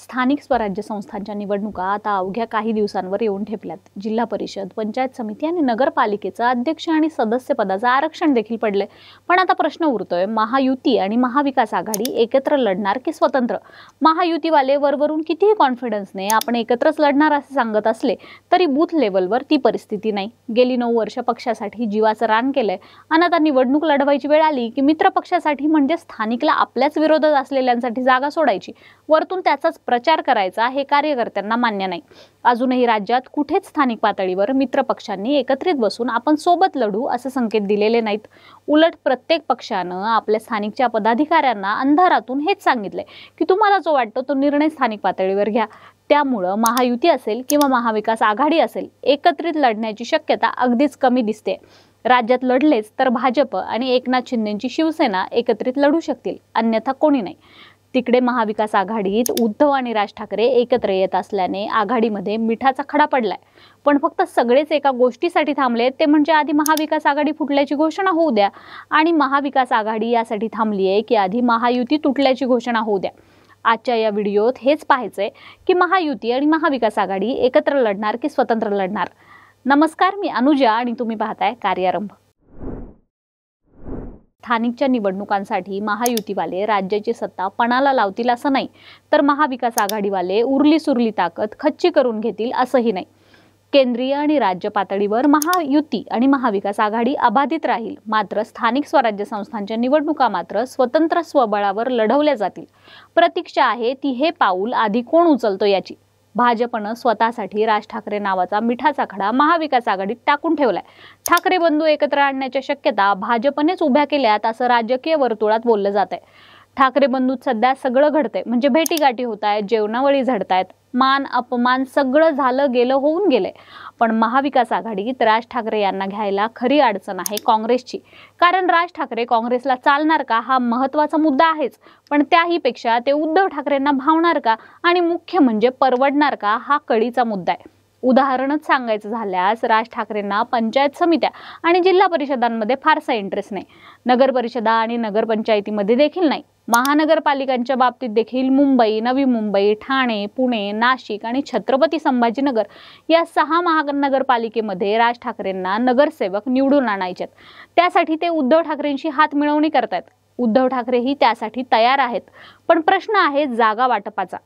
स्थानिक स्वराज्य संस्थांच्या निवडणुका आता अवघ्या काही दिवसांवर येऊन ठेपल्यात। जिल्हा परिषद, पंचायत समिती आणि नगरपालिकेचं अध्यक्ष आणि सदस्य पदाचं आरक्षण देखील पडले। पण आता प्रश्न उरतोय, महायुती आणि महाविकास आघाडी एकत्र लढणार की स्वतंत्र? महायुतीवाले वरवरून कितीही कॉन्फिडन्सने आपण एकत्रच लढणार असे सांगत असले तरी बूथ लेवलवर ती परिस्थिती नाही। गेली 9 वर्ष पक्षासाठी जीवाचं रान केलंय आणि आता निवडणूक लढवायची वेळ आली की मित्र पक्षासाठी म्हणजे स्थानिकला आपल्याच विरोधात असलेल्यांसाठी जागा सोडायची, वरतून त्याचाच प्रचार करायचा हे कार्यकर्त्यांना मान्य नाही। अजूनही राज्यात कुठेच स्थानिक पातळीवर मित्र पक्षांनी एकत्रित बसून आपण सोबत लढू असे संकेत दिलेले नाहीत। उलट प्रत्येक पक्षानं आपल्या स्थानिकच्या पदाधिकाऱ्यांना अंधारातून हेच सांगितले की तुम्हाला जो वाटतो तो निर्णय स्थानिक पातळीवर घ्या। त्यामुळे महायुती असेल किंवा महाविकास आघाडी असेल, एकत्रित लढण्याची शक्यता अगदीच कमी दिसते। राज्यात लढलेच तर भाजप आणि एकनाथ शिंदेची शिवसेना एकत्रित लढू शकतील, अन्यथा कोणी नाही। तिकडे महाविकास आघाडीत उद्धव आणि राज ठाकरे एकत्र येत असल्याने आघाडीमध्ये मिठाचा खडा पडलाय। पण फक्त सगळेच एका गोष्टीसाठी थांबले, ते म्हणजे आधी महाविकास आघाडी फुटल्याची घोषणा होऊ द्या। आणि महाविकास आघाडी यासाठी थांबलीये की आधी महायुती तुटल्याची घोषणा होऊ द्या। आजच्या या व्हिडिओत हेच पाहायचंय की महायुती आणि महाविकास आघाडी एकत्र लढणार की स्वतंत्र लढणार। नमस्कार, मी अनुजा आणि तुम्ही पाहताय कार्यारंभ। स्थानिकच्या निवडणुकांसाठी महायुतीवाले राज्याची सत्ता पणाला लावतील असं नाही, तर महाविकास आघाडीवाले उरली सुरली ताकद खच्ची करून घेतील असंही नाही। केंद्रीय आणि राज्य पातळीवर महायुती आणि महाविकास आघाडी अबाधित राहील, मात्र स्थानिक स्वराज्य संस्थांच्या निवडणुका मात्र स्वतंत्र स्वबळावर लढवल्या जातील। प्रतीक्षा आहे ती हे पाऊल आधी कोण उचलतो याची। भाजपनं स्वतःसाठी राज ठाकरे नावाचा मिठाचा खडा महाविकास आघाडीत टाकून ठेवलाय। ठाकरे बंधू एकत्र आणण्याच्या शक्यता भाजपनेच उभ्या केल्यात असं राजकीय वर्तुळात बोललं जात आहे। ठाकरे बंधूत सध्या सगळं घडतंय, म्हणजे भेटीगाठी होत आहेत, जेवणावळी झडतायत, मान अपमान सगळं झालं गेलं होऊन गेलंय। पण महाविकास आघाडीत राज ठाकरे यांना घ्यायला खरी अडचण आहे काँग्रेसची। कारण राज ठाकरे काँग्रेसला चालणार का हा महत्त्वाचा मुद्दा आहेच, पण त्याही पेक्षा ते उद्धव ठाकरेंना भावणार का आणि मुख्य म्हणजे परवडणार का हा कळीचा मुद्दा आहे। उदाहरणच सांगायचं झाल्यास राज ठाकरेंना पंचायत समित्या आणि जिल्हा परिषदांमध्ये फारसा इंटरेस्ट नाही, नगर परिषदा आणि नगरपंचायतीमध्ये देखील नाही। महानगरपालिकांच्या बाबतीत देखील मुंबई, नवी मुंबई, ठाणे, पुणे, नाशिक आणि छत्रपती संभाजीनगर या 6 महानगरपालिकेमध्ये राज ठाकरेंना नगरसेवक निवडून आणायचे। त्यासाठी ते उद्धव ठाकरेंशी हात मिळवणी करतात। उद्धव ठाकरेही त्यासाठी तयार आहेत, पण प्रश्न आहे जागा वाटपाचा।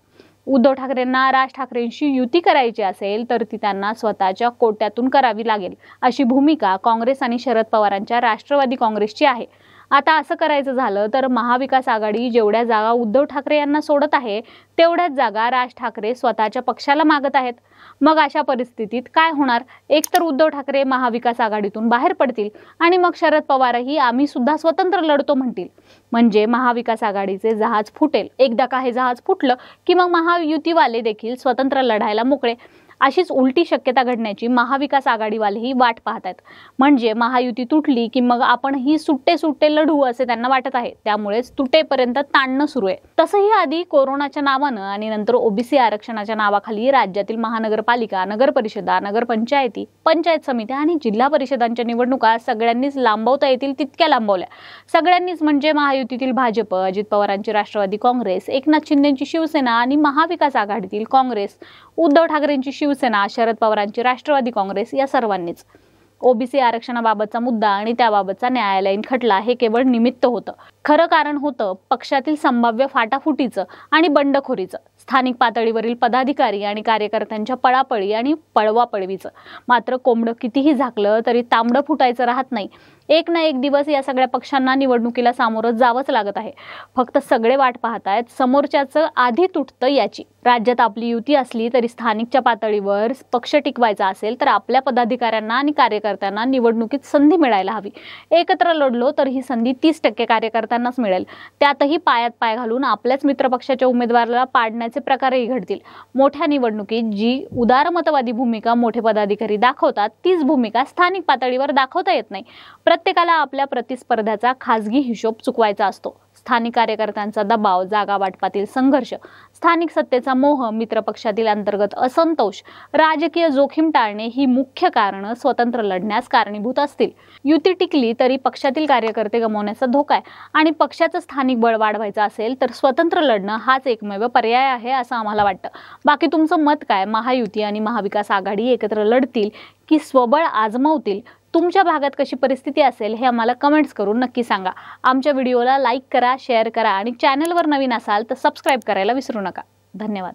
उद्धव ठाकरेंना राज ठाकरेंशी युती करायची असेल तर ती त्यांना स्वतःच्या कोट्यातून करावी लागेल, अशी भूमिका काँग्रेस आणि शरद पवारांच्या राष्ट्रवादी काँग्रेसची आहे। आता असं करायचं झालं तर महाविकास आघाडी जेवढ्या जागा उद्धव ठाकरे यांना सोडत आहे तेवढ्याच जागा राज ठाकरे स्वतःच्या पक्षाला मागत आहेत। मग अशा परिस्थितीत काय होणार? एकतर उद्धव ठाकरे महाविकास आघाडीतून बाहेर पडतील आणि मग शरद पवारही आम्ही सुद्धा स्वतंत्र लढतो म्हणतील, म्हणजे महाविकास आघाडीचे जहाज फुटेल। एकदा का हे जहाज फुटलं की मग महायुतीवाले देखील स्वतंत्र लढायला मोकळे। अशीच उलटी शक्यता घडण्याची महाविकास आघाडीवालेही वाट पाहतात, म्हणजे महायुती तुटली की मग आपण ही सुट्टे लढू असे त्यांना वाटत आहे। त्यामुळेच तुटेपर्यंत ताणणं सुरू आहे। तसंही आधी कोरोनाच्या नावानं आणि नंतर ओबीसी आरक्षणाच्या नावाखाली राज्यातील महानगरपालिका, नगरपरिषदा, नगरपंचायती, पंचायत समित्या आणि जिल्हा परिषदांच्या निवडणुका सगळ्यांनीच लांबवता येतील तितक्या लांबवल्या। सगळ्यांनीच म्हणजे महायुतीतील भाजप, अजित पवारांची राष्ट्रवादी काँग्रेस, एकनाथ शिंदेची शिवसेना आणि महाविकास आघाडीतील काँग्रेस, उद्धव ठाकरेंची शिवसेना, शरद पवारांची राष्ट्रवादी काँग्रेस या सर्वांनीच। ओबीसी आरक्षणाबाबतचा मुद्दा आणि त्याबाबतचा न्यायालयीन खटला हे केवळ निमित्त होतं, खरं कारण होतं पक्षातील संभाव्य फाटाफुटीचं आणि बंडखोरीचं, स्थानिक पातळीवरील पदाधिकारी आणि कार्यकर्त्यांच्या पळापळी आणि पळवापळवीचं। मात्र कोंबडं कितीही झाकलं तरी तांबडं फुटायचं राहत नाही। एक ना एक दिवस या सगळ्या पक्षांना निवडणुकीला सामोरं जावंच लागत आहे। फक्त सगळे वाट पाहतायत समोरच्याचं आधी तुटतं याची। राज्यात आपली युती असली तरी स्थानिकच्या पातळीवर पक्ष टिकवायचा असेल तर आपल्या पदाधिकाऱ्यांना आणि कार्यकर्त्यांना निवडणुकीत संधी मिळायला हवी। एकत्र लढलो तर ही संधी 30% कार्यकर्त्यांनाच मिळेल, त्यातही पायात पाय घालून आपल्याच मित्रपक्षाच्या उमेदवाराला पाडण्याचे प्रकारही घडतील। मोठ्या निवडणुकीत जी उदारमतवादी भूमिका मोठे पदाधिकारी दाखवतात तीच भूमिका स्थानिक पातळीवर दाखवता येत नाही। प्रत्येकाला आपल्या प्रतिस्पर्ध्याचा खासगी हिशोब चुकवायचा असतो। स्थानिक कार्यकर्त्यांचा दबाव, जागा वाटपातील संघर्ष, स्थानिक सत्तेचा मोह, मित्रपक्षातील अंतर्गत असंतोष, राजकीय जोखीम टाळणे ही मुख्य कारणं स्वतंत्र लढण्यास कारणीभूत असतील. युती टिकली तरी पक्षातील कार्यकर्ते गमावण्याचा धोका आहे आणि पक्षाचं स्थानिक बळ वाढवायचं असेल तर स्वतंत्र लढणं हाच एकमेव पर्याय आहे असं आम्हाला वाटतं. बाकी तुमचं मत काय? महायुती आणि महाविकास आघाडी एकत्र लढतील की स्वबळ आजमावतील? तुमच्या भागात कशी परिस्थिती असेल हे आम्हाला कमेंट्स करून नक्की सांगा. आमच्या व्हिडिओला लाईक करा, शेअर करा आणि चॅनलवर नवीन असाल तर सबस्क्राईब करायला विसरू नका. धन्यवाद.